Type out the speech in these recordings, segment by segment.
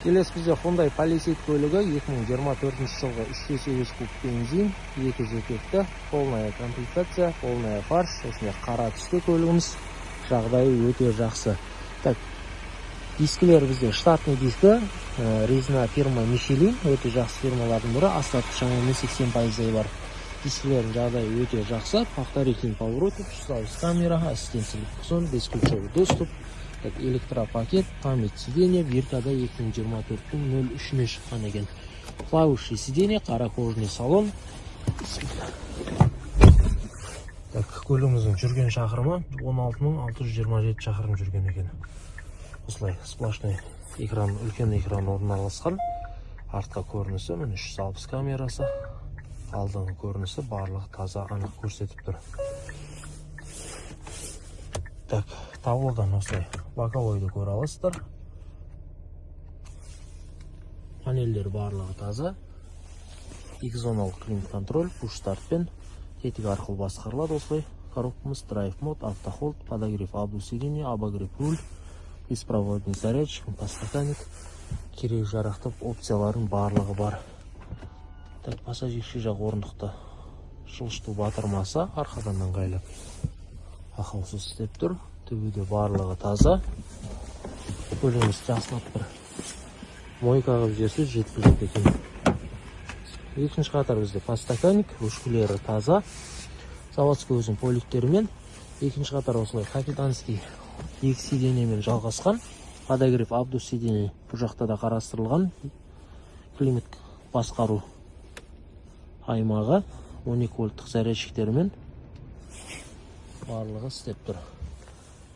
Келесі бізде Hyundai Palisade көлігі 2024 жылғы 3.8 куб бензин, 2 жекетті, полная комплектация, полная фарш, осындай қара түсті көлігіміз, жағдайы өте жақсы. Так, дискілер бізде штатный дискі, резина фирма Michelin, өте жақсы фирмалардың бірі, остаток шамамен 80% бар. Дискілердің жағдайы өте жақсы, повторительный поворотник, 360 камера, ассистенциялық сон, бесключевой доступ, электропакет, память сиденья, биркада 2024-03-не шыққан екен. Клавишный сиденье, қара кожаный салон. Так, көлігіміздің жүрген шақырымы 16627 шақырым жүрген екен. Осылай сплошной экран, үлкен экран орналасқан. Артқа көрінісі, 360 камерасы, алдыңғы көрінісі барлығы таза анық көрсетіп тұр. Так, таблодан осылай боковойды көре аласыздар. Панельдер барлығы таза. 2 зоналық климат контроль, push стартпен тетік арқылы басқарылады. Осылай коробкамыз драйв мод, автохолд, подогрев обдув сиденья, обогрев руль, беспроводный зарядчик, подстаканник, керек жарақтық опциялардың барлығы бар. Так, пассажирші жақ орындықты жылжыту батырмасы арқадан ыңғайлап ақаусыз істеп тұр. Төбеде барлығы таза. Көлігіміз жақсылап бір мойкаға жіберсе жеткізеді екен. Екінші қатар бізде подстаканник, ручкілері таза. Заводской өзінің поликтерімен. Екінші қатар осылай капитанский 2 сиденьемен жалғасқан. Подогрев обдув сиденье бұл жақта да қарастырылған. Климат басқару аймағы 12 вольттық зарядчиктерімен барлығы істеп тұр.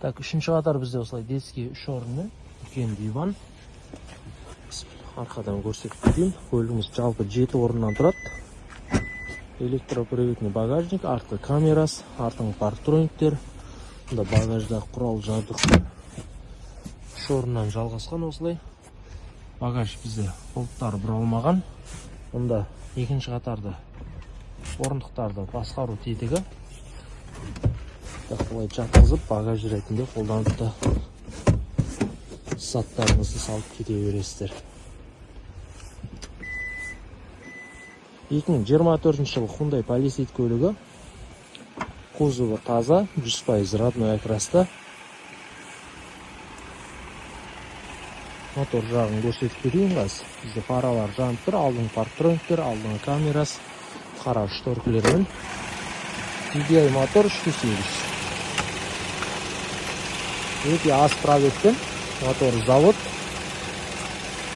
Так, үшінші қатар бізде осылай детский 3 орынмен үлкен диван. Арқадан көрсетіп кетейін. Көлігіміз жалпы 7 орыннан тұрады. Электроприводный багажник, артқы камерасы, артыңғы парктрониктер, мұнда багажда құрал жабдықтар 3 орыннан жалғасқан осылай. Багаж бізде болттары бұралмаған. Мұнда екінші қатарда орындықтарды басқару тетігі. Бұлай жатқызып, багаж ретінде қолданыпты заттарыңызды салып кете бересіздер. 2024 жылы Hyundai Palisade көлігі. Кузовы таза, 100% родной окраста. Мотор жағын көрсетіп берейін қаз. Бізде фаралар жанып тұр, алдыңғы парктрониктер, алдыңғы камерасы, қара шторкілермен. TDI мотор 3.8. Өте аз пробегпен мотор завод.